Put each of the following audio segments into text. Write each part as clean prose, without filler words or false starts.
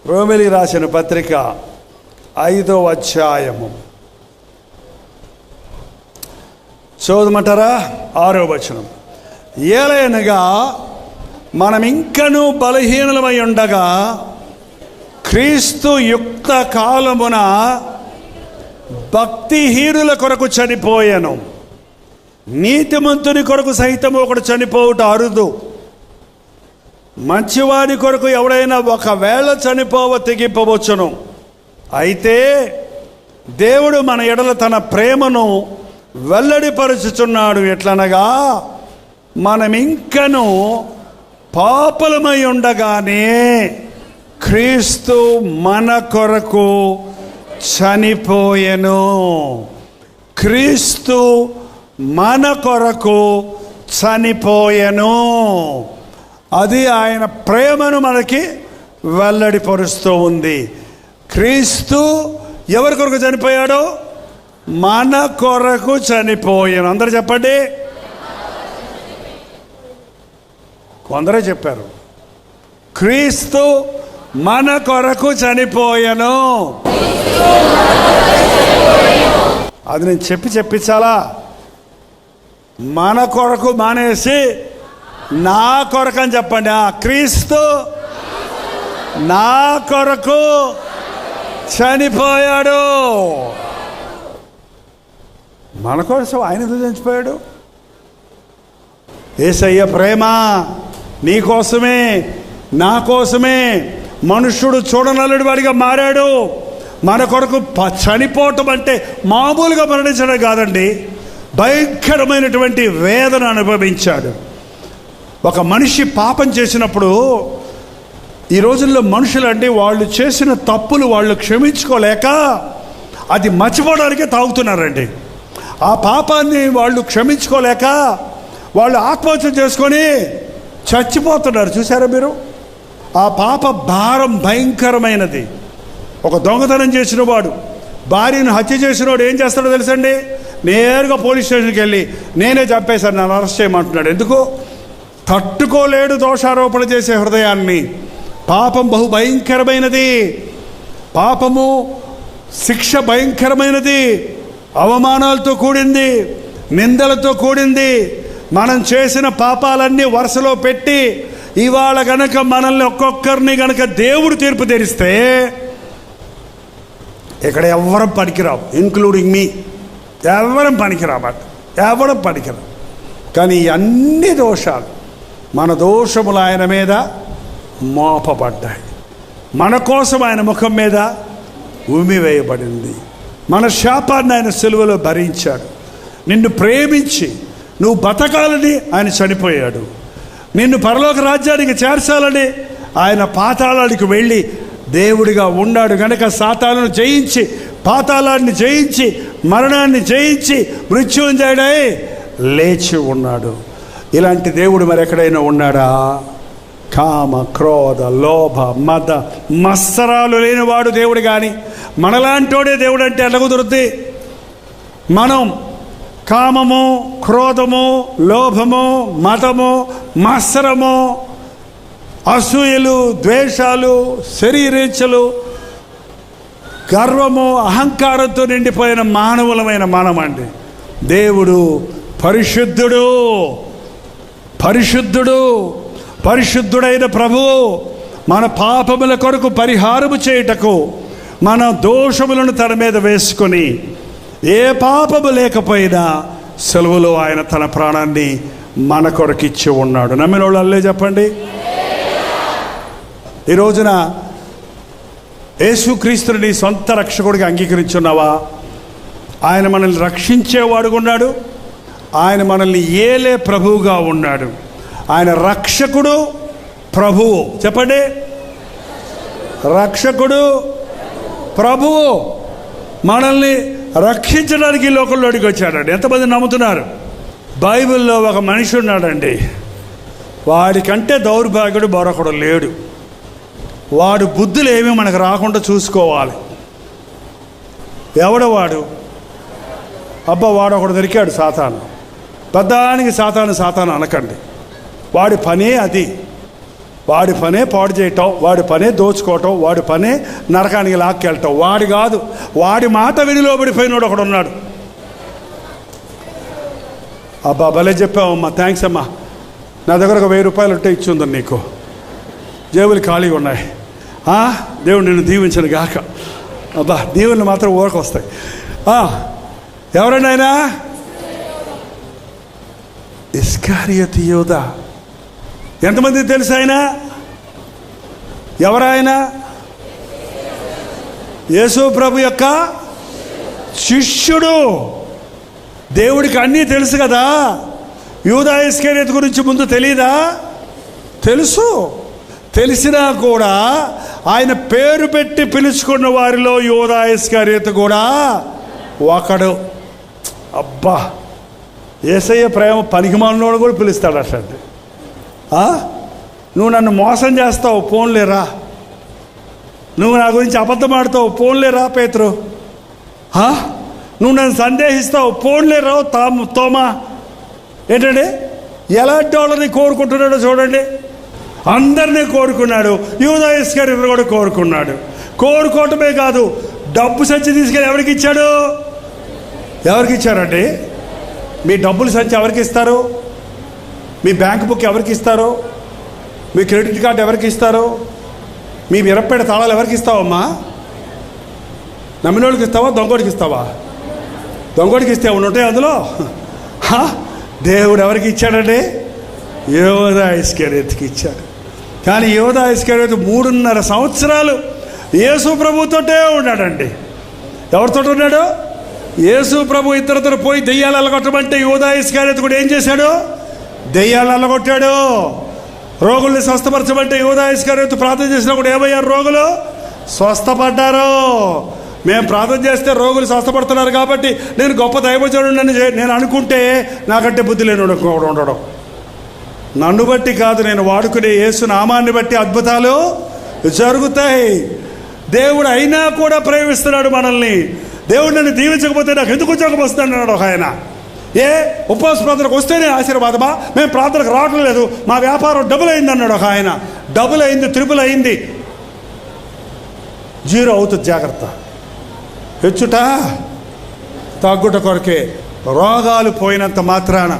రోమిలికి రాసిన పత్రిక 5వ అధ్యాయము చదవమంటారా? 6వ వచనం. ఏలయనగా మనం ఇంకనూ బలహీనులమై ఉండగా క్రీస్తు యుక్త కాలమున భక్తిహీనుల కొరకు చనిపోయాను. నీతిమంతుని కొరకు సైతం ఒకడు చనిపోవుట అరుదు. మంచివాడి కొరకు ఎవడైనా ఒకవేళ చనిపోవ తెగింపవచ్చును. అయితే దేవుడు మన ఎడల తన ప్రేమను వెల్లడిపరుచుచున్నాడు. ఎట్లనగా మనం ఇంకను పాపులమై ఉండగానే క్రీస్తు మన కొరకు చనిపోయెను. క్రీస్తు మన కొరకు చనిపోయెను. అది ఆయన ప్రేమను మనకి వెల్లడిపరుస్తూ ఉంది. క్రీస్తు ఎవరి కొరకు చనిపోయాడో మన కొరకు చనిపోయాను. అందరూ చెప్పండి. కొందరే చెప్పారు. క్రీస్తు మన కొరకు చనిపోయాను. అది నేను చెప్పించాలా? మన కొరకు మానేసి నా కొరకు అని చెప్పండి. క్రీస్తు నా కొరకు చనిపోయాడు. మన కోసం ఆయన ఎందుకు చనిపోయాడు? యేసయ్య ప్రేమ నీ కోసమే, నా కోసమే మనుష్యుడు చూడనల్లుడి వాడిగా మారాడు. మన కొరకు చనిపోవటం అంటే మామూలుగా మరణించడం కాదండి, భయంకరమైనటువంటి వేదన అనుభవించాడు. ఒక మనిషి పాపం చేసినప్పుడు, ఈ రోజుల్లో మనుషులండి వాళ్ళు చేసిన తప్పులు వాళ్ళు క్షమించుకోలేక అది మర్చిపోవడానికే తాగుతున్నారండి. ఆ పాపాన్ని వాళ్ళు క్షమించుకోలేక వాళ్ళు ఆత్మహత్య చేసుకొని చచ్చిపోతున్నారు. చూసారా మీరు? ఆ పాప భారం భయంకరమైనది. ఒక దొంగతనం చేసిన వాడు, భార్యను హత్య చేసిన వాడు ఏం చేస్తాడో తెలుసండి? నేరుగా పోలీస్ స్టేషన్కి వెళ్ళి నేనే చంపేశాను, నన్ను అరెస్ట్ చేయమంటున్నాడు. ఎందుకు? తట్టుకోలేడు దోషారోపణ చేసే హృదయాన్ని. పాపం బహు భయంకరమైనది. పాపము శిక్ష భయంకరమైనది, అవమానాలతో కూడింది, నిందలతో కూడింది. మనం చేసిన పాపాలన్నీ వరుసలో పెట్టి ఇవాళ గనక మనల్ని ఒక్కొక్కరిని గనక దేవుడు తీర్పు తెరిస్తే ఇక్కడ ఎవరం పనికిరావు, ఇంక్లూడింగ్ మీ. ఎవరం పనికిరామాట, ఎవరం పనికిరావు. కానీ అన్ని దోషాలు, మన దోషములు ఆయన మీద మోపబడ్డాయి. మన కోసం ఆయన ముఖం మీద ఉమ్మివేయబడింది. మన శాపాన్ని ఆయన సిలువలో భరించాడు. నిన్ను ప్రేమించి నువ్వు బతకాలని ఆయన చనిపోయాడు. నిన్ను పరలోక రాజ్యానికి చేర్చాలని ఆయన పాతాళానికి వెళ్ళి దేవుడిగా ఉన్నాడు కనుక సాతానును జయించి, పాతాళాన్ని జయించి, మరణాన్ని జయించి మృత్యుంజయుడై లేచి ఉన్నాడు. ఇలాంటి దేవుడు మరి ఎక్కడైనా ఉన్నాడా? కామ, క్రోధ, లోభ, మద మత్సరాలు లేనివాడు దేవుడు. కానీ మనలాంటోడే దేవుడు అంటే ఎలా కుదురుద్ది? మనం కామము, క్రోధము, లోభము, మతము, మత్సరము, అసూయలు, ద్వేషాలు, శరీరేచ్ఛలు, గర్వము, అహంకారంతో నిండిపోయిన మానవులమైన మనమండి. దేవుడు పరిశుద్ధుడు, పరిశుద్ధుడు, పరిశుద్ధుడైన ప్రభువు మన పాపముల కొరకు పరిహారము చేయుటకు మన దోషములను తన మీద వేసుకొని ఏ పాపము లేకపోయినా సెలవులో ఆయన తన ప్రాణాన్ని మన కొరకు ఇచ్చి ఉన్నాడు. నమ్మిన వాళ్ళు అల్లే చెప్పండి. ఈ రోజున యేసుక్రీస్తుని నీ సొంత రక్షకుడిగా అంగీకరించున్నావా? ఆయన మనల్ని రక్షించేవాడుగా ఉన్నాడు. ఆయన మనల్ని ఏలే ప్రభువుగా ఉన్నాడు. ఆయన రక్షకుడు, ప్రభువు. చెప్పండి. రక్షకుడు, ప్రభువు. మనల్ని రక్షించడానికి లోకంలోకి వచ్చాడండి. ఎంతమంది నమ్ముతున్నారు? బైబిల్లో ఒక మనిషి ఉన్నాడండి, వాడికంటే దౌర్భాగ్యుడు మరొకడు లేడు. వాడు బుద్ధులు ఏమీ మనకు రాకుండా చూసుకోవాలి. ఎవడవాడు? అబ్బా వాడు ఒకడు దొరికాడు, సాతాను. పెద్దానికి సాతాను సాతాను అనకండి, వాడి పనే అది. వాడి పనే పాడు చేయటం, వాడి పనే దోచుకోవటం, వాడి పనే నరకానికి లాక్కెళ్ళటం. వాడి కాదు, వాడి మాట విని లోబడిపోయినోడు ఒకడు ఉన్నాడు. అబ్బా భలే చెప్పావమ్మా, థ్యాంక్స్ అమ్మా. నా దగ్గర ఒక 1000 రూపాయలు ఉంటే ఇచ్చి ఉందని నీకు, జేబులు ఖాళీగా ఉన్నాయి. దేవుడు నిన్ను దీవించను గాక. అబ్బా దీవెనలు మాత్రం ఊరకు వస్తాయి. ఎవరండి ఆయన? ఇస్కారియోతు యూదా. ఎంతమంది తెలుసు ఆయన? ఎవరాయన? యేసు ప్రభు యొక్క శిష్యుడు. దేవుడికి అన్నీ తెలుసు కదా. యూదా ఇస్కారియోతు గురించి ముందు తెలీదా? తెలుసు. తెలిసినా కూడా ఆయన పేరు పెట్టి పిలుచుకున్న వారిలో యూదా ఇస్కారియోతు కూడా ఒకడు. అబ్బా, యేసయ్య ప్రేమ పనికిమాలినోడు కూడా పిలుస్తాడు అట్లాంటి. నువ్వు నన్ను మోసం చేస్తావు, పోన్లేరా. నువ్వు నా గురించి అబద్ధం ఆడతావు, పోన్లేరా పేతురు. నువ్వు నన్ను సందేహిస్తావు, పోన్లేరా తోమా. ఏంటండి ఎలాంటి వాళ్ళని కోరుకుంటున్నాడో చూడండి. అందరినీ కోరుకున్నాడు. యూదా ఇస్కారియోతు కూడా కోరుకున్నాడు. కోరుకోవటమే కాదు, డబ్బు సంచి తీసుకెళ్ళి ఎవరికి ఇచ్చాడు? ఎవరికి ఇచ్చారండి? మీ డబ్బులు సంచి ఎవరికి ఇస్తారు? మీ బ్యాంక్ బుక్ ఎవరికి ఇస్తారు? మీ క్రెడిట్ కార్డు ఎవరికి ఇస్తారు? మీ మిరప్పేట తాళాలు ఎవరికి ఇస్తావమ్మా? నమ్మినోడికి ఇస్తావా, దొంగోడికి ఇస్తావా? దొంగోడికి ఇస్తే ఉంటాయి అందులో. దేవుడు ఎవరికి ఇచ్చాడండి? యూదా ఇస్కారియోతుకి ఇచ్చాడు. కానీ యూదా ఇస్కారియోతు 3.5 సంవత్సరాలు యేసు ప్రభుతోటే ఉన్నాడండి. ఎవరితో ఉన్నాడు? యేసు ప్రభు ఇద్దరితో పోయి దెయ్యాలు అల్లగొట్టమంటే యూదా ఇస్కారియోతు కూడా ఏం చేశాడు? దెయ్యాలు అల్లగొట్టాడు. రోగుల్ని స్వస్థపరచమంటే యూదా ఇస్కారియోతు ప్రార్థన చేసినప్పుడు ఏమయ్యారు? రోగులు స్వస్థపడ్డారు. మేము ప్రార్థన చేస్తే రోగులు స్వస్థపడుతున్నారు కాబట్టి నేను గొప్ప దైవజనుడిని నేను అనుకుంటే నాకంటే బుద్ధి లేని ఉండడం. నన్ను బట్టి కాదు, నేను వాడుకునే యేసు నామాన్ని బట్టి అద్భుతాలు జరుగుతాయి. దేవుడు అయినా కూడా ప్రేమిస్తున్నాడు మనల్ని. దేవుడు నన్ను దీవించకపోతే నాకు ఎందుకు ఉద్యోగం వస్తుంది అన్నాడు ఒక ఆయన. ఉపవాస ప్రార్థనకు వస్తేనే ఆశీర్వాదమా? మేము ప్రార్థనకు రావటం లేదు, మా వ్యాపారం డబుల్ అయింది అన్నాడు ఒక ఆయన. డబుల్ అయింది, త్రిపుల్ అయింది, 0 అవుతుంది. జాగ్రత్త. హెచ్చుట తగ్గుట కొరకే. రోగాలు పోయినంత మాత్రాన,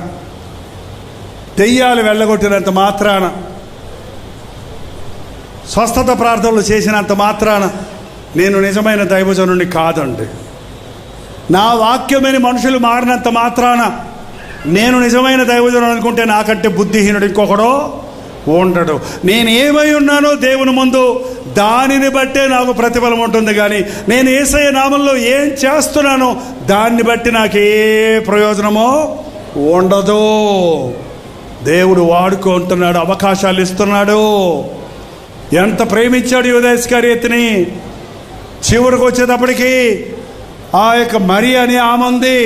దెయ్యాలు వెళ్ళగొట్టినంత మాత్రాన, స్వస్థత ప్రార్థనలు చేసినంత మాత్రాన నేను నిజమైన దైవజనుడిని కాదండి. నా వాక్యమని మనుషులు మారినంత మాత్రాన నేను నిజమైన దైవజనుడు అనుకుంటే నాకంటే బుద్ధిహీనుడు ఇంకొకడో ఉండడు. నేను ఏమై ఉన్నానో దేవుని ముందు దానిని బట్టే నాకు ప్రతిఫలం ఉంటుంది. కానీ నేను యేసయ్య నామంలో ఏం చేస్తున్నానో దాన్ని బట్టి నాకు ఏ ప్రయోజనమో ఉండదు. దేవుడు వాడుకుంటున్నాడు, అవకాశాలు ఇస్తున్నాడు. ఎంత ప్రేమించాడు యూదా ఇస్కారియోతుని. చివరికి వచ్చేటప్పటికి ఆ యొక్క మరి అని ఆమె ఉంది.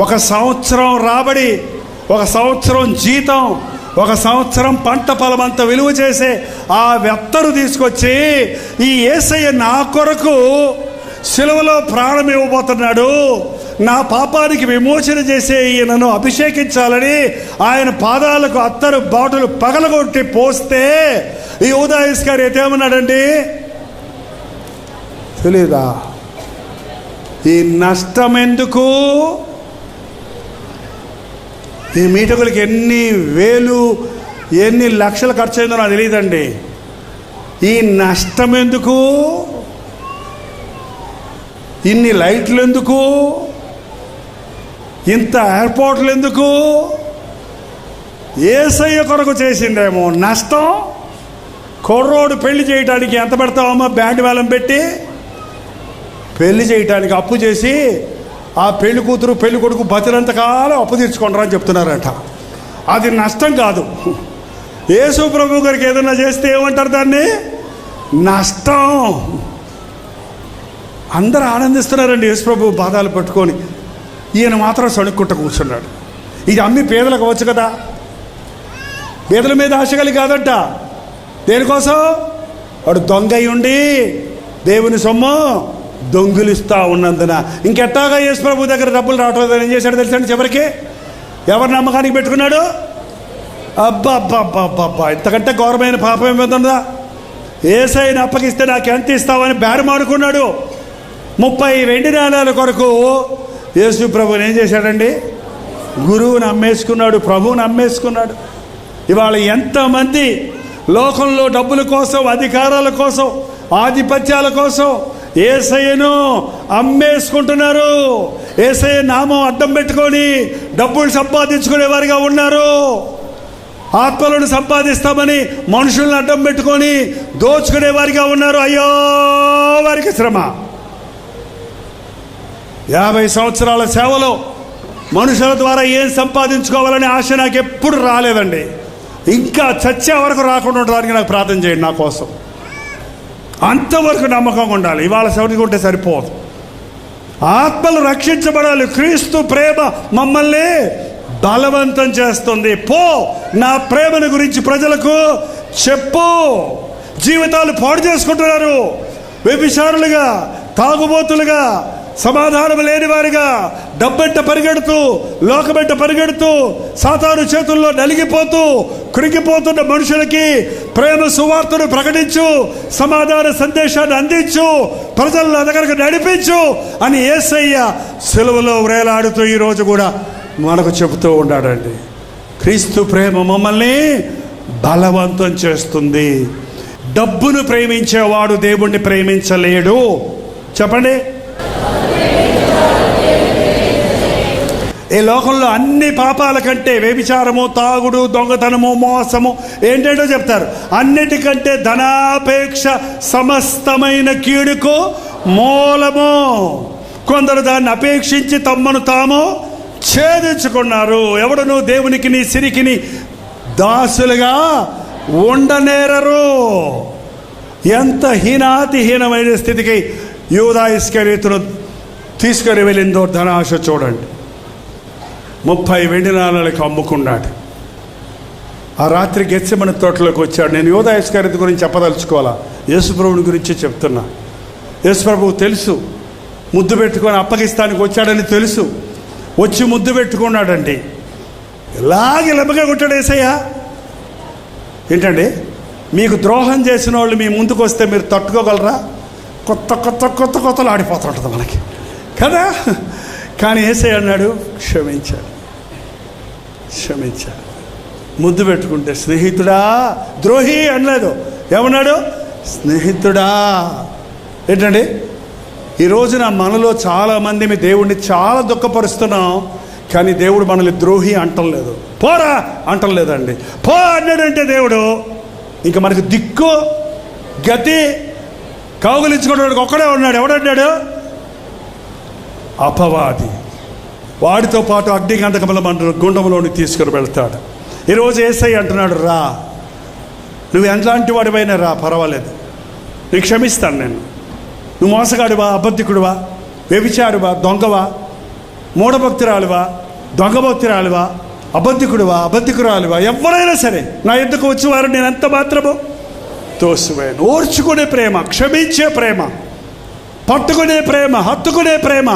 1 సంవత్సరం రాబడి, 1 సంవత్సరం జీతం, 1 సంవత్సరం పంట ఫలమంతా విలువ చేసే ఆ వెత్తరు తీసుకొచ్చి ఈ యేసయ్య నా కొరకు సిలువలో ప్రాణం ఇవ్వబోతున్నాడు, నా పాపానికి విమోచన చేసే ఈయనను అభిషేకించాలని ఆయన పాదాలకు అత్తరు బాటలు పగలగొట్టి పోస్తే ఈ యూదా ఇస్కారియోతు ఏమన్నాడండి? తెలీదా? ఈ నష్టం ఎందుకు? ఈ మీటకులకి ఎన్ని వేలు ఎన్ని లక్షలు ఖర్చు అయిందో నాకు తెలియదండి. ఈ నష్టం ఎందుకు? ఇన్ని లైట్లు ఎందుకు? ఇంత ఎయిర్పోర్ట్లు ఎందుకు? యేసయ్య కొరకు చేసిందేమో నష్టం. కుర్రోడు పెళ్లి చేయడానికి ఎంత పెడతావమ్మా? బ్యాండ్ వేలం పెట్టి పెళ్లి చేయటానికి అప్పు చేసి ఆ పెళ్లి కూతురు పెళ్లి కొడుకు బతినంతకాలం అప్పు తీర్చుకుంటారా అని చెప్తున్నారట. అది నష్టం కాదు. యేసు ప్రభు గారికి ఏదైనా చేస్తే ఏమంటారు? దాన్ని నష్టం. అందరూ ఆనందిస్తున్నారండి యేసు ప్రభు పాదాలు పట్టుకొని. ఈయన మాత్రం సణుక్కుంట కూర్చున్నాడు. ఇది అమ్మి పేదలకు అవ్వచ్చు కదా. పేదల మీద ఆశ కలిగి కాదంట. దేనికోసం? వాడు దొంగ అయి ఉండి దేవుని సొమ్ము దొంగిలిస్తూ ఉన్నందున ఇంకెట్టాగా యేసు ప్రభు దగ్గర డబ్బులు రావట్లేదు. ఏం చేశాడు తెలుసండి? చివరికి ఎవరి నమ్మకానికి పెట్టుకున్నాడు? అబ్బా అబ్బా అబ్బా అబ్బా అబ్బా, ఇంతకంటే ఘోరమైన పాపం ఏమవుతుందా? యేసయ్యను అప్పగిస్తే నాకు ఎంత ఇస్తావని బేరమాడుకున్నాడు. 30 వెండి నాణాల కొరకు యేసు ప్రభువుని ఏం చేశాడండి? గురువుని అమ్మేసుకున్నాడు, ప్రభువుని అమ్మేసుకున్నాడు. ఇవాళ ఎంతమంది లోకంలో డబ్బుల కోసం, అధికారాల కోసం, ఆధిపత్యాల కోసం యేసయ్యను అమ్మేసుకుంటున్నారు. యేసయ్య నామం అడ్డం పెట్టుకొని డబ్బులు సంపాదించుకునే వారిగా ఉన్నారు. ఆత్మలను సంపాదిస్తామని మనుషులను అడ్డం పెట్టుకొని దోచుకునే వారిగా ఉన్నారు. అయ్యో వారికి శ్రమ. 50 సంవత్సరాల సేవలో మనుషుల ద్వారా ఏం సంపాదించుకోవాలనే ఆశ నాకు ఎప్పుడు రాలేదండి. ఇంకా చచ్చే వరకు రాకుండా ఉండడానికి నాకు ప్రార్థన చేయండి నా కోసం. అంతవరకు నమ్మకంగా ఉండాలి. ఇవాళ సౌటికి ఉంటే సరిపోదు. ఆత్మలు రక్షించబడాలి. క్రీస్తు ప్రేమ మమ్మల్ని బలవంతం చేస్తుంది. పో, నా ప్రేమను గురించి ప్రజలకు చెప్పు. జీవితాలు పాడు చేసుకుంటున్నారు. వ్యభిచారులుగా, తాగుబోతులుగా, సమాధానం లేని వారిగా, డబ్బెట్ట పరిగెడుతూ, లోకబెట్ట పరిగెడుతూ, సాతాను చేతుల్లో నలిగిపోతూ, కృంగిపోతున్న మనుషులకి ప్రేమ సువార్తను ప్రకటించు, సమాధాన సందేశాన్ని అందించు, ప్రజల దగ్గరకు నడిపించు అని యేసయ్య సిలువలో వేలాడుతూ ఈరోజు కూడా మనకు చెబుతూ ఉన్నాడండి. క్రీస్తు ప్రేమ మమ్మల్ని బలవంతం చేస్తుంది. డబ్బును ప్రేమించేవాడు దేవుణ్ణి ప్రేమించలేడు. చెప్పండి. ఈ లోకంలో అన్ని పాపాల కంటే వ్యభిచారము, తాగుడు, దొంగతనము, మోసము ఏంటంటో చెప్తారు. అన్నిటికంటే ధనాపేక్ష సమస్తమైన కీడుకు మూలము. కొందరు దాన్ని అపేక్షించి తమను తాము ఛేదించుకున్నారు. ఎవడను దేవునికి నీ సిరికిని దాసులుగా ఉండనేరరు. ఎంత హీనాతిహీనమైన స్థితికి యూదా ఇస్కరియోతును తీసుకొని వెళ్ళిందో ధనాశ చూడండి. 30 వెండి నాణాలకు అమ్ముకున్నాడు. ఆ రాత్రి గెత్సెమనే తోటలోకి వచ్చాడు. నేను యూదా ఇస్కరియోతు గురించి చెప్పదలుచుకోవాలా, యేసుప్రభుని గురించి చెప్తున్నా. యేసుప్రభువు తెలుసు, ముద్దు పెట్టుకొని అప్పగిస్తానికి వచ్చాడని తెలుసు. వచ్చి ముద్దు పెట్టుకున్నాడండి. ఇలాగే లెమ్మగా కొట్టాడు యేసయ్య. ఏంటండి, మీకు ద్రోహం చేసిన వాళ్ళు మీ ముందుకు వస్తే మీరు తట్టుకోగలరా? కొత్త కొత్త కొత్త కొత్తలు ఆడిపోతుంటుంది మనకి కదా. కానీ యేసయ్య అన్నాడు, క్షమించాడు, క్షమించాడు. ముద్దు పెట్టుకుంటే స్నేహితుడా, ద్రోహి అనలేదు. ఏమన్నాడు? స్నేహితుడా. ఏంటండి, ఈ రోజున మనలో చాలామంది మీ దేవుడిని చాలా దుఃఖపరుస్తున్నాం. కానీ దేవుడు మనల్ని ద్రోహి అంటలేదు, పోరా అంటలేదండి. పో అన్నాడంటే దేవుడు ఇంకా మనకు దిక్కు గతి కౌగులించుకోవడానికి ఒక్కడే ఉన్నాడు. ఎవడన్నాడు? అపవాది. వాడితో పాటు అగ్ని గంధకముల మన గుండంలోని తీసుకుని వెళ్తాడు. ఈరోజు యేసయ్య అంటున్నాడు, రా, నువ్వు ఎలాంటి వాడివైనా రా, పర్వాలేదు, నీకు క్షమిస్తాను నేను. నువ్వు మోసగాడివా, అబద్ధికుడివా, వ్యభిచారువా, దొంగవా, మూఢభక్తురాలువా, దొంగభక్తురాలువా, అబద్ధికుడివా, అబద్ధికురాలువా, ఎవరైనా సరే నా ఎద్దుకు వచ్చేవారు నేను ఎంత మాత్రమో తోసివేయను. ఓర్చుకునే ప్రేమ, క్షమించే ప్రేమ, పట్టుకునే ప్రేమ, హత్తుకునే ప్రేమ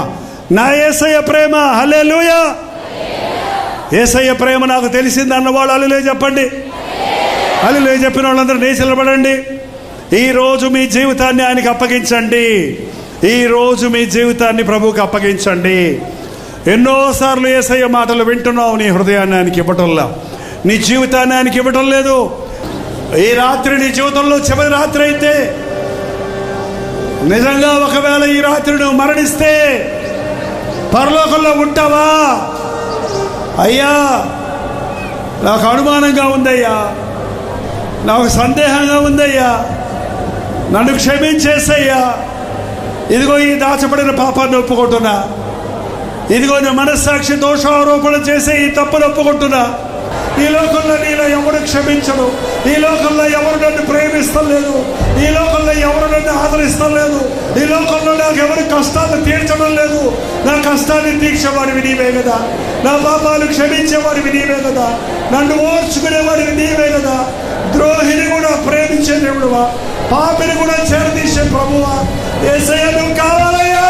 నా యేసయ్య ప్రేమ. హల్లెలూయా. యేసయ్య ప్రేమ నాకు తెలిసింది అన్నవాళ్ళు హల్లెలూయా చెప్పండి. హల్లెలూయా చెప్పిన వాళ్ళందరూ నిలబడండి. ఈరోజు మీ జీవితాన్ని ఆయనకి అప్పగించండి. ఈరోజు మీ జీవితాన్ని ప్రభువుకి అప్పగించండి. ఎన్నోసార్లు యేసయ్య మాటలు వింటున్నావు, నీ హృదయాన్ని ఆయనకి ఇవ్వటంలా, నీ జీవితాన్ని ఆయనకి ఇవ్వటం లేదు. ఈ రాత్రి నీ జీవితంలో చివరి రాత్రి అయితే, నిజంగా ఒకవేళ ఈ రాత్రి నువ్వు మరణిస్తే పరలోకంలో ఉంటావా? అయ్యా, నాకు అనుమానంగా ఉందయ్యా, నాకు సందేహంగా ఉందయ్యా, నన్ను క్షమించేసయ్యా. ఇదిగో ఈ దాచబడిన పాపాన్ని ఒప్పుకుంటున్నా. ఇదిగో నేను మనస్సాక్షి దోషారోపణ చేసే ఈ తప్పును ఒప్పుకుంటున్నా. ఈ లోకంలో నీలో ఎవరు క్షమించడు. ఈ లోకంలో ఎవరు నన్ను ప్రేమిస్తలేదు. ఈ లోకంలో ఎవరు నన్ను ఆదరిస్తలేదు. ఈ లోకంలో నాకు ఎవరు కష్టాలు తీర్చడం లేదు. నా కష్టాన్ని తీర్చేవాడివి నీవే కదా. నా పాపాలు క్షమించేవాడివి నీవే కదా. నన్ను ఓర్చుకునేవాడివి నీవే కదా. ద్రోహిని కూడా ప్రేమించే దేవుడువా, పాపిని కూడా చేరదీసే ప్రభువా. యేసయ్య నువ్వు కావాలయ్యా,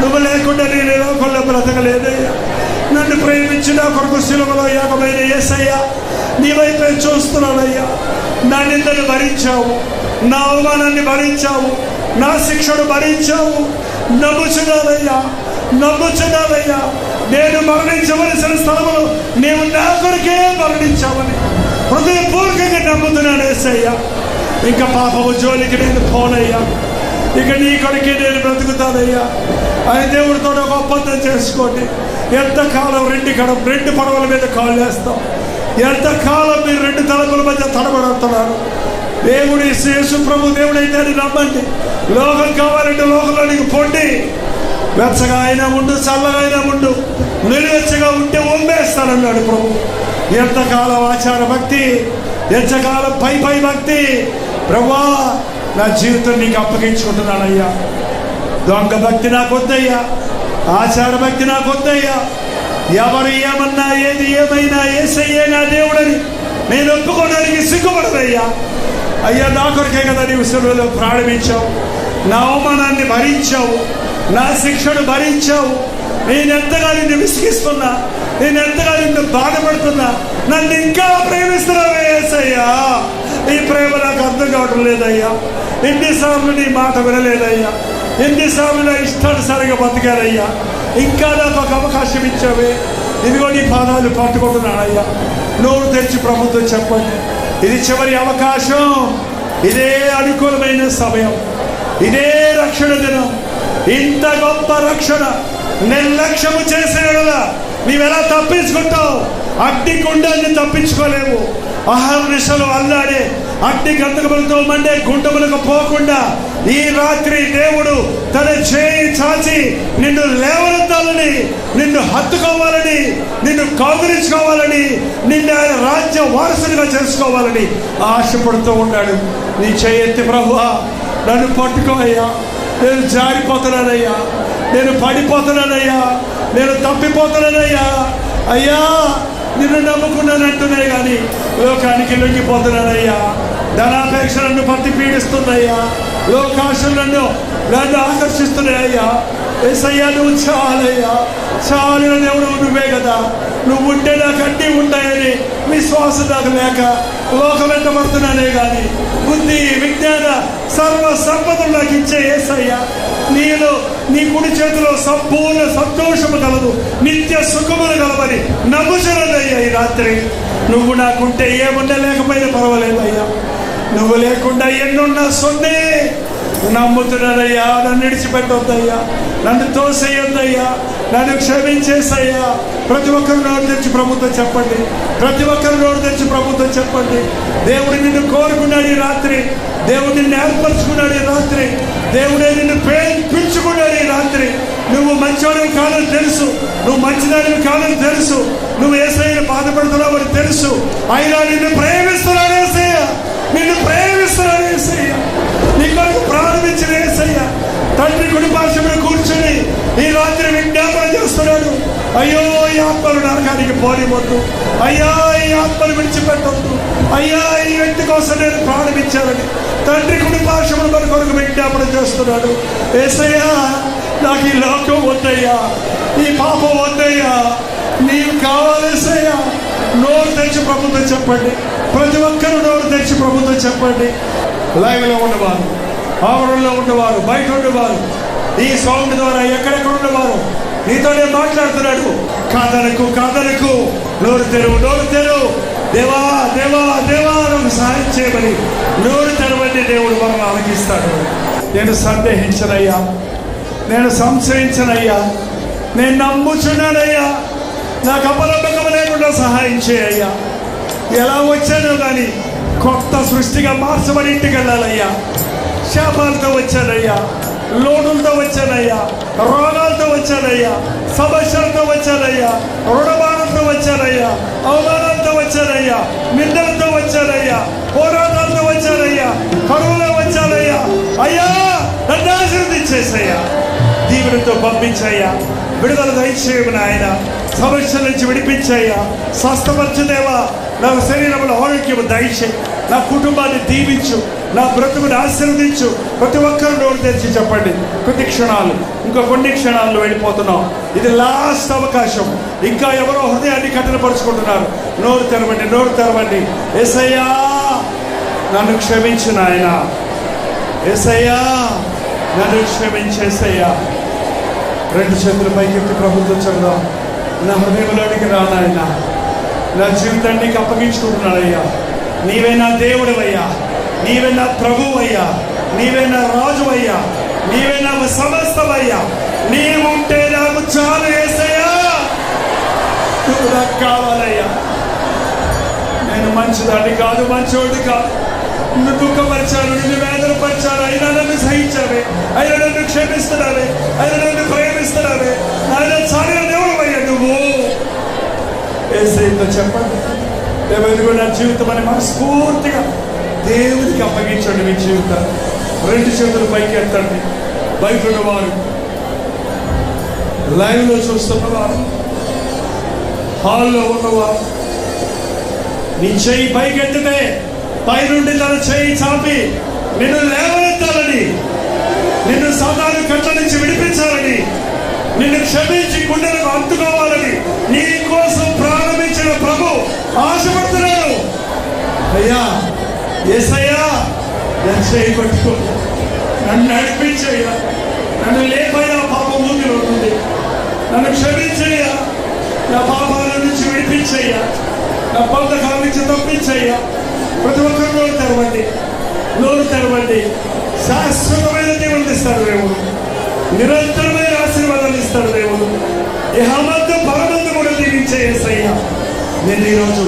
నువ్వు లేకుండా నేను లోకంలో బ్రతకలేదయ్యా. నన్ను ప్రేమించి నా కొరకు శిలువలో యాగమైన యేసయ్యా, నీ వైపే చూస్తున్నానయ్యా. నా నిందను భరించావు, నా అవమానాన్ని భరించావు, నా శిక్షను భరించావు. నమ్ముచున్నానయ్యా, నమ్ముచున్నానయ్యా. నేను మరణించవలసిన స్థలములో నీవు నా కొరకే మరణించావని హృదయపూర్వకంగా నమ్ముతున్నాను యేసయ్యా. ఇంకా పాపము జోలికి నేను పోనయ్యా. ఇక నీ కొరకే నేను బ్రతుకుతానయ్యా. ఆయన దేవుడితో ఒక ఒప్పందం చేసుకోండి. ఎంతకాలం రెండు పడవల మీద కాలు వేస్తాం? ఎంతకాలం మీరు రెండు తలపుల మధ్య తడబడుతున్నారు? దేవుడి యేసు ప్రభు దేవుడైతే అని నమ్మండి. లోకం కావాలంటే లోకంలోనికి పొండి. వెచ్చగా అయినా ఉండు, చల్లగా అయినా ఉండు, నిలువెచ్చగా ఉంటే ఒమ్మేస్తానన్నాడు ప్రభు. ఎంతకాలం ఆచార భక్తి, ఎంతకాలం పై భక్తి? ప్రభువా, నా జీవితం నీకు అప్పగించుకుంటున్నానయ్యా. దొంగ భక్తి నాకు వద్దయ్యా, ఆచార భక్తి నాకు వద్దయ్యా. ఎవరు ఏమన్నా ఏది ఏమైనా యేసయ్యే నా దేవుడని నేను ఒప్పుకోవడానికి సిగ్గుపడదయ్యా. అయ్యా, నా కొరకే కదా నీవు శిలువలో ప్రారంభించావు, నా అవమానాన్ని భరించావు, నా శిక్షను భరించావు. నేనెంతగా నిన్ను విసిగిస్తున్నా, నేనెంతగా నిన్ను బాధపడుతున్నా, నన్ను ఇంకా ప్రేమిస్తున్నావే యేసయ్యా. ఈ ప్రేమ నాకు అర్థం కావడం లేదయ్యా. ఎన్నిసార్లు నీ మాట వినలేదయ్యా, ఎన్నిసార్లు నా ఇష్టానుసారిగా బతికారయ్యా. ఇంకా నాకు ఒక అవకాశం ఇచ్చావే. ఇదిగో నీ పాదాలు పట్టుకుంటున్నానయ్యా. నోరు తెరిచి ప్రభుత్వం చెప్పండి. ఇది చివరి అవకాశం, ఇదే అనుకూలమైన సమయం, ఇదే రక్షణ దినం. ఇంత గొప్ప రక్షణ నిర్లక్ష్యము చేసేలా నీవెలా తప్పించుకుంటావు? అగ్ని గుండాన్ని తప్పించుకోలేవు. అహర్నిశలు అల్లాడే అగ్ని గంధకములతో మండే గుండములకు పోకుండా ఈ రాత్రి దేవుడు తన చేయి చాచి నిన్ను లేవనెత్తాలని, నిన్ను హత్తుకోవాలని, నిన్ను కౌగిలించుకోవాలని, నిన్ను ఆయన రాజ్య వారసునిగా చేసుకోవాలని ఆశపడుతూ ఉన్నాడు. నీ చేయి ఎత్తి ప్రభువా, నన్ను పట్టుకో అయ్యా. నేను జారిపోతున్నానయ్యా, నేను పడిపోతున్నానయ్యా, నేను తప్పిపోతున్నానయ్యా. అయ్యా, నిన్ను నమ్ముకున్నానంటున్నాయి కానీ లోకానికి లొంగిపోతున్నానయ్యా. ధనాపేక్ష నన్ను పట్టి పీడిస్తుందయ్యా. లోకాశలు నన్ను ఆకర్షిస్తున్నాయ్యా. యేసయ్యా, నువ్వు చాలయ్యా, చాలిన దేవుడు నువ్వే కదా. నువ్వు ఉంటే నాకు అన్నీ ఉంటాయని విశ్వాసం నాకు లేక లోకం వెంటబడుతున్నానే కానీ బుద్ధి, విజ్ఞాన, సర్వ సంపదలు నాకు ఇచ్చే యేసయ్యా, నీలో నీ కుడి చేతిలో సంపూర్ణ సంతోషము కలదు, నిత్య సుఖములు కలవని నమ్ముచున్నదయ్యా. ఈ రాత్రి నువ్వు నాకుంటే ఏమున్నా లేకపోయినా పర్వాలేదయ్యా. నువ్వు లేకుండా ఎన్నున్నా సొన్నే. నమ్ముతున్నానయ్యా. నన్ను విడిచిపెట్టొద్దయ్యా, నన్ను తోసేయొద్దయ్యా, నన్ను క్షమించేసయ్యా. ప్రతి ఒక్కరు నోరు తెచ్చి ప్రభుత్వం చెప్పండి. ప్రతి ఒక్కరు నోరు తెచ్చి ప్రభుత్వం చెప్పండి. దేవుడు నిన్ను కోరుకున్నాడు ఈ రాత్రి. దేవుడు నిన్ను ఏర్పరచుకున్నాడు ఈ రాత్రి. దేవుడే నిన్ను పిలుచుకున్నాడు ఈ రాత్రి. నువ్వు మంచివాడివి కాదని తెలుసు, నువ్వు మంచిదానివి కాదని తెలుసు, నువ్వు యేసయ్యను బాధపడుతున్నావు అని తెలుసు. అయినా నిన్ను ప్రేమిస్తున్నాడు యేసయ్య, నిన్ను ప్రేమిస్తున్నాడు యేసయ్య. నీ కొరకు ప్రారంభించిన యేసయ్య తండ్రి కుడి పార్శ్వమున కూర్చొని ఈ రాత్రి విజ్ఞాపన చేస్తున్నాడు. అయ్యో, ఈ ఆత్మలు నరకానికి పోనివద్దు అయ్యా, ఈ ఆత్మను విడిచిపెట్టొద్దు అయ్యా. ఈ వ్యక్తి కోసం నేను ప్రారంభించాలని తండ్రి కుడి పార్శ్వమున మన కొరకు విజ్ఞాపన చేస్తున్నాడు. యేసయ్యా, నాకు ఈ లోకం వద్దయ్యా, ఈ పాపం వద్దయ్యా, నీవు కావాలి యేసయ్యా. నోరు తెచ్చి ప్రభుత్వం చెప్పండి. ప్రతి ఒక్కరూ నోరు తెచ్చి ప్రభుత్వం చెప్పండి. లైవ్లో ఉన్నవారు, ఆవరణలో ఉన్నవారు, బయట ఉన్నవారు, ఈ సౌండ్ ద్వారా ఎక్కడెక్కడ ఉన్నవారు నీతోనే మాట్లాడుతున్నాడు. కాదనకు, కాదనకు, నోరు తెరువు, నోరు తెరువు. దేవా, దేవా, దేవా, నాకు సహాయం చేయమని నోరు తెరవండి. దేవుడు మనం ఆలకిస్తాడు. నేను సందేహించనయ్యా, నేను సంశయించనయ్యా, నేను నమ్ముచున్నానయ్యా. నాకు అపనమ్మకం లేకుండా సహాయం చేయయ్యా. ఎలా వచ్చానో కానీ కొత్త సృష్టిగా మార్చబడి ఇంటికి వెళ్ళాలయ్యా. శాపాలతో వచ్చానయ్యా, లోటులతో వచ్చానయ్యా, రోగాలతో వచ్చానయ్యా, సమస్యలతో వచ్చానయ్యా, రుణభారంతో వచ్చానయ్యా, అవమానాలతో వచ్చానయ్యా, నిందలతో వచ్చానయ్యా, పోరాటాలతో వచ్చానయ్యా, కరువులో వచ్చానయ్యా. అయ్యా, నన్ను ఆశీర్వదించేసయ్యా, దీవులతో పంపించయ్యా, విడుదల దయచేయమని ఆయన సమస్యల నుంచి విడిపించయ్యా. స్వస్థపరచుదేవా, నా శరీరంలో ఆరోగ్యం దయచేయి, నా కుటుంబాన్ని దీవించు, నా బ్రతుకుని ఆశీర్వదించు. ప్రతి ఒక్కరు నోరు తెరిచి చెప్పండి. కొద్ది క్షణాలు, ఇంకా కొన్ని క్షణాల్లో వెళ్ళిపోతున్నాం. ఇది లాస్ట్ అవకాశం. ఇంకా ఎవరో హృదయాన్ని కఠినపరుచుకుంటున్నారు. నోరు తెరవండి, నోరు తెరవండి. యేసయ్యా నన్ను క్షమించు నాయన, యేసయ్యా నన్ను క్షమించేసయ్యా. రెండు చేతుల పైకెత్తి ప్రభుత్వం చెబుదాం. నా హృదయంలోనికి రా నాయన, నా జీవితాన్ని నీకు అప్పగించుకుంటున్నానయ్యా. నీవే నా దేవుడవయ్యా, నీవే నా ప్రభువయ్యా, నీవే నా రాజువయ్యా, నీవే నా సమస్తమయ్యా. నీవుంటే నాకు చాలు యేసయ్యా, నువ్వు నాకు కావాలయ్యా. నేను మంచిదాన్ని కాదు, మంచోడిని కాదు. నిన్ను దుఃఖపరిచాను, నిన్ను వేదనపరిచాను, అయినా నన్ను సహించావే, అయినా నన్ను క్షమిస్తున్నావే, అయినా నన్ను ప్రేమిస్తున్నావే. ఆయన చాలిన దేవుడవయ్యా నువ్వు. యేసయ్యతో చెప్పండి, దేవుడికి నా జీవితం అని మనస్ఫూర్తిగా దేవుడికి అప్పగించండి. మీ జీవితాన్ని రెండు చేతులు పైకి ఎత్తండి. బయట ఉన్నవారు, లైవ్ లో చూస్తున్నవారు, హాల్లో ఉన్నవారు, నీ చెయ్యి పైకి ఎత్తితే పైనుండి తన చెయ్యి చాపి నిన్ను లేవనెత్తాలని, నిన్ను సాతాను కట్ల నుంచి విడిపించాలని, నిన్ను క్షమించి గుండెలకు అంటుకోవాలని నీ కోసం ప్రారంభించిన ప్రభు ఆశపడుతున్నాడు. అయ్యా యేసయ్యా, నన్ను చేయి పట్టుకో, నన్ను నడిపించయ్యా, నన్ను లేపయ్యా పాపం ఊపిలో ఉంది, నన్ను క్షమించయ్యా, నా పాపాల నుంచి విడిపించయ్యా, నా బంధకాల నుంచి తప్పించయ్యా. ప్రతి ఒక్కరు నోరు తెరవండి, నోరు తెరవండి. శాశ్వతమైన దేవుడు ఇస్తాడు దేవుడు, నిరంతరమైన ఆశీర్వాదాలు ఇస్తాడు దేవుడు. ఇహమందు పరమందు కూడా దీవించే యేసయ్యా నేను ఈరోజు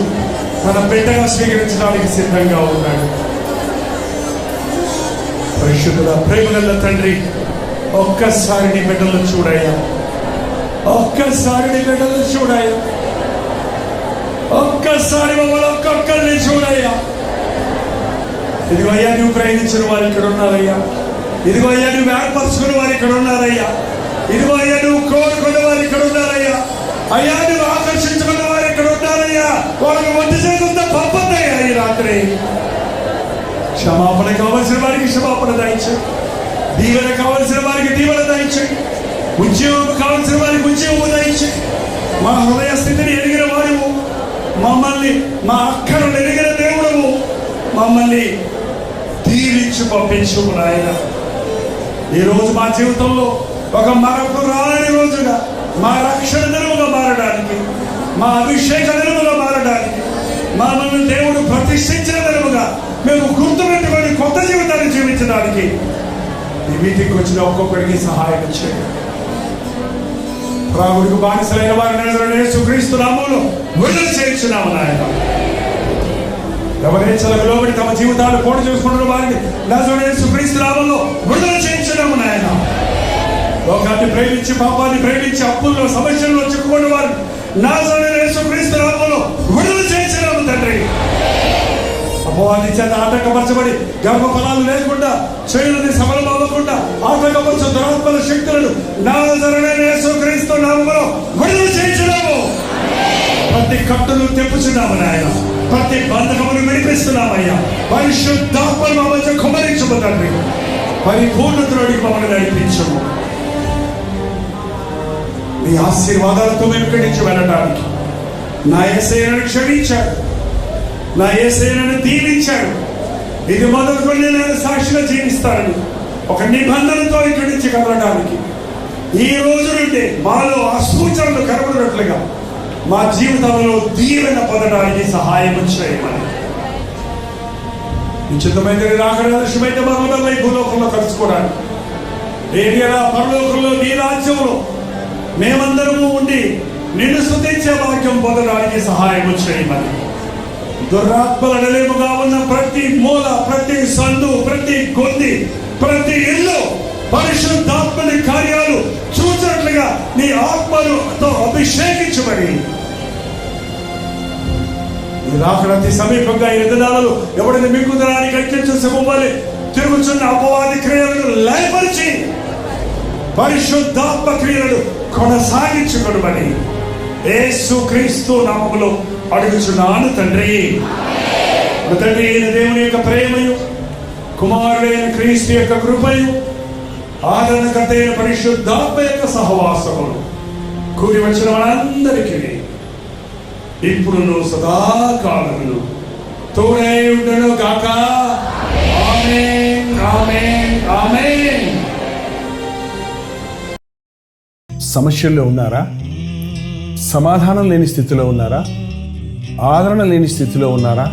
మన బిడ్డగా స్వీకరించడానికి సిద్ధంగా ఉన్నాడు. పరిశుద్ధుడా, ప్రేమగల తండ్రి, ఒక్కసారి నీ బిడ్డలు చూడయ్యా, ఒక్కసారి నీ బిడ్డలు చూడయ్యా, ఒక్కసారి మమ్మల్ని ఒక్కొక్కరిని చూడయ్యా. ఇదిగో అయ్యా, నువ్వు ప్రయత్నించిన వారు ఇక్కడ ఉన్నారయ్యా. ఇదిగో అయ్యా, నువ్వు ఏర్పరచుకున్న వారు ఇక్కడ ఉన్నారయ్యా. ఇదిగో అయ్యా, నువ్వు కోరుకున్న వారు ఇక్కడ ఉన్నారయ్యా. అయ్యా, నువ్వు ఆకర్షించుకున్న వారు ఇక్కడ ఉన్నారయ్యా. వాళ్ళకి ఒంటి చేతులతో పంపద్దయ్యా ఈ రాత్రి. క్షమాపణ కావలసిన వారికి క్షమాపణ దయచు, దీవెన కావలసిన వారికి దీవెన దయచు, ఉద్యోగం కావలసిన వారికి ఉద్యోగం దయచు. మా హృదయ స్థితిని ఎరిగిన వారు, మమ్మల్ని మా అక్కలను ఎరిగిన దేవుడము, మమ్మల్ని దీవించి పంపించు నాయన. ఈరోజు మా జీవితంలో ఒక మరొక రాని రోజుగా మా రక్షణ దినముగా మారడానికి, మా అభిషేక దినముగా మారడానికి, మమ్మల్ని దేవుడు ప్రతిష్ఠించిన దినముగా మేము గుర్తుపెట్టుకొని కొత్త జీవితాన్ని జీవించడానికి ఈ వీటికి వచ్చిన ఒక్కొక్కడికి సహాయం చేయండి. రాముడికి బానిసలైన వారిని యేసుక్రీస్తు నామములో విడుదల చేయించున్నాము నాయన. ఎవరేచ్చలకు లోబడి తమ జీవితాలు పోటు చేసుకుంటున్న వారిని నజరేయుడైన యేసుక్రీస్తు నామములో విడుదల చేయించున్నాము నాయన. లోకాన్ని ప్రేమించి, పాపాన్ని ప్రేమించి, అప్పుల్లో సమస్యల్లో చిక్కుకున్న వారిని నజరేయుడైన యేసుక్రీస్తు నామములో విడుదల చేయించున్నాము తండ్రి. అపవాది చేత ఆటంకపరచబడి గర్భఫలాలు లేకుండా, చేయులని సఫలం అవ్వకుండా ఆటంకపరచు దురాత్మల శక్తులను నజరేయుడైన యేసుక్రీస్తు నామములో విడుదల చేయించున్నాము. ప్రతి కట్టును తెప్పుచున్నాము నాయన, ప్రతి బంధకమును విడిపిస్తున్నామయ్యా. పరిశుద్ధాత్మను మా మధ్య కుమరించము తండ్రి, పరిపూర్ణతలోకి మమ్మల్ని నడిపించము. నీ ఆశీర్వాదాలతో మేము ఇక్కడి నుంచి వెళ్ళడానికి నా యేసయ్యను క్షమించాడు, నా యేసయ్యను దీవించాడు. ఇది మొదలుకొని నేను సాక్షిగా జీవిస్తానని ఒక నిబంధనతో ఇక్కడి నుంచి కదలడానికి, ఈ రోజు నుండి మాలో ఆ సూచనలు కనబడినట్లుగా మా జీవితంలో దీవెన పొందడానికి సహాయం చేయమని, నిశ్చితమైన రాకడదృశ్యమైన మరణమై భూలోకంలో కలుసుకోవడానికి, ఏరియా పరలోకంలో నీ రాజ్యంలో మేమందరము ఉండి నిన్ను స్తుతించే వాక్యం పొందడానికి సహాయం చేయమని, దురాత్మల నిలయముగా ఉన్న ప్రతి మూల, ప్రతి సందు, ప్రతి గొంతి, ప్రతి ఇల్లు పరిశుద్ధాత్మని కార్యాలు చూసినట్లుగా నీ ఆత్మతో అభిషేకించబడి, రాకడతి సమీపంగా ఈ దినాలలో ఎవరిని మింగుదరానికి అంకించే సింహంవలె తిరుగుచున్న అపవాది క్రియలను లయపరిచి పరిశుద్ధాత్మ క్రియలను కొనసాగించుకొనుమని యేసుక్రీస్తు నామములో అడుగుచున్నాను తండ్రి. తండ్రి, దేవుని యొక్క ప్రేమయు, కుమారుడైన క్రీస్తు యొక్క కృపయు ఆదరణకర్త అయిన పరిశుద్ధాత్మ యొక్క సహవాసమును కూడి వచ్చిన మనందరికీ ఇప్పుడును సదాకాలమును తోడై ఉండును గాక. ఆమేన్, ఆమేన్, ఆమేన్. సమస్యల్లో ఉన్నారా? సమాధానం లేని స్థితిలో ఉన్నారా? ఆదరణ లేని స్థితిలో ఉన్నారా?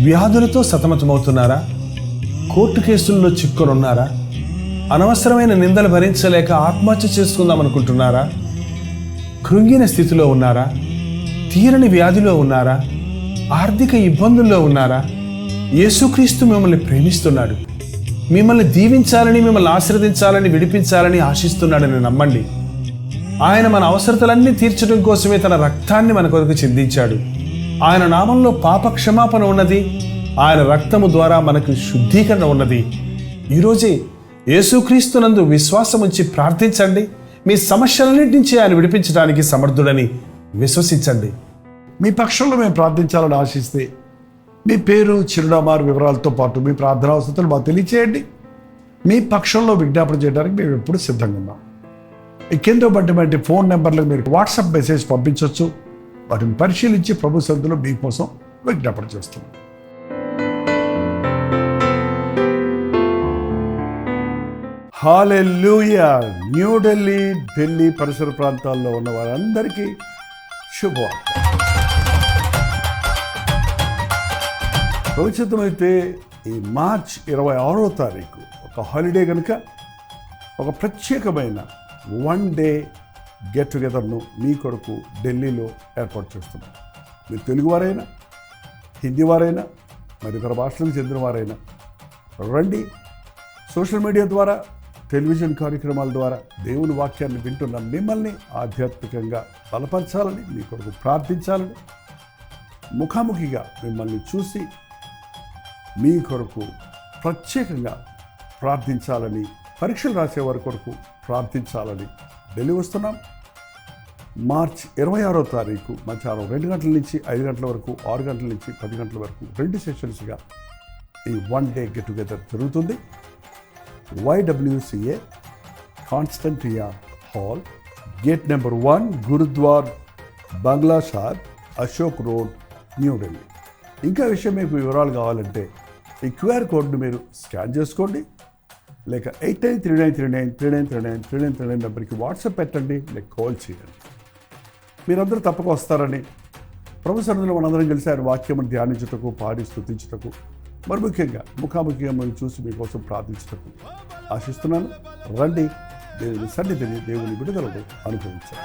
వ్యాధులతో సతమతమవుతున్నారా? కోర్టు కేసుల్లో చిక్కుని ఉన్నారా? అనవసరమైన నిందలు భరించలేక ఆత్మహత్య చేసుకుందాం అనుకుంటున్నారా? కృంగిన స్థితిలో ఉన్నారా? తీరని వ్యాధిలో ఉన్నారా? ఆర్థిక ఇబ్బందుల్లో ఉన్నారా? యేసుక్రీస్తు మిమ్మల్ని ప్రేమిస్తున్నాడు. మిమ్మల్ని దీవించాలని, మిమ్మల్ని ఆశీర్వదించాలని, విడిపించాలని ఆశిస్తున్నాడని నమ్మండి. ఆయన మన అవసరతలన్నీ తీర్చడం కోసమే తన రక్తాన్ని మన కొరకు చిందించాడు. ఆయన నామంలో పాప క్షమాపణ ఉన్నది. ఆయన రక్తము ద్వారా మనకు శుద్ధీకరణ ఉన్నది. ఈరోజే యేసుక్రీస్తునందు విశ్వాసం ఉంచి ప్రార్థించండి. మీ సమస్యలన్నిటి నుంచి ఆయన విడిపించడానికి సమర్థుడని విశ్వసించండి. మీ పక్షంలో మేము ప్రార్థించాలని ఆశిస్తే మీ పేరు, చిరునామా వివరాలతో పాటు మీ ప్రార్థన అవసరాలు మాకు తెలియచేయండి. మీ పక్షంలో విజ్ఞాపన చేయడానికి మేము ఎప్పుడు సిద్ధంగా ఉన్నాం. ఈ కింద పట్టినటువంటి ఫోన్ నెంబర్లకు మీరు వాట్సాప్ మెసేజ్ పంపించవచ్చు. వాటిని పరిశీలించి ప్రభు సన్నిధిలో మీకోసం విజ్ఞాపన చేస్తున్నాం. హల్లెలూయా. న్యూఢిల్లీ, ఢిల్లీ పరిసర ప్రాంతాల్లో ఉన్న వారందరికీ శుభవార్త. భవిష్యత్తుమైతే ఈ మార్చ్ 26వ తారీఖు ఒక హాలిడే కనుక ఒక ప్రత్యేకమైన 1 డే గెట్ టుగెదర్ను మీ కొరకు ఢిల్లీలో ఏర్పాటు చేస్తున్నాం. మీరు తెలుగువారైనా, హిందీ వారైనా, మరి ఇతర భాషలకు చెందిన వారైనా రండి. సోషల్ మీడియా ద్వారా, టెలివిజన్ కార్యక్రమాల ద్వారా దేవుని వాక్యాన్ని వింటున్న మిమ్మల్ని ఆధ్యాత్మికంగా బలపరచాలని, మీ కొరకు ప్రార్థించాలని, ముఖాముఖిగా మిమ్మల్ని చూసి మీ కొరకు ప్రత్యేకంగా ప్రార్థించాలని, పరీక్షలు రాసేవారి కొరకు ప్రార్థించాలని ఢిల్లీ వస్తున్నాం. మార్చ్ 26వ తారీఖు మధ్యాహ్నం 2 గంటల నుంచి 5 గంటల వరకు, 6 గంటల నుంచి 10 గంటల వరకు 2 సెషన్స్గా ఈ 1 డే గెట్ టుగెదర్ జరుగుతుంది. YWCA Constantia hall, gate number 1, Gurdwara Bangla షాద్, అశోక్ రోడ్, న్యూఢిల్లీ. ఇంకా విషయం మీకు వివరాలు కావాలంటే ఈ QR కోడ్ను మీరు స్కాన్ చేసుకోండి, లేక 893939393939 నెంబర్కి వాట్సాప్ పెట్టండి, లేక కాల్ చేయండి. మీరందరూ తప్పక వస్తారని, ప్రభు సన్నిధిలో మనందరం కలిసి ఆయన వాక్యమును ధ్యానించుటకు, పాడి స్తుతించుటకు, మరి ముఖ్యంగా ముఖాముఖిగా మనం చూసి మీకోసం ప్రార్థించుటకు ఆశిస్తున్నాను. రండి, దేవుని సన్నిధిని, దేవుని విడుదలను అనుభవించాలి.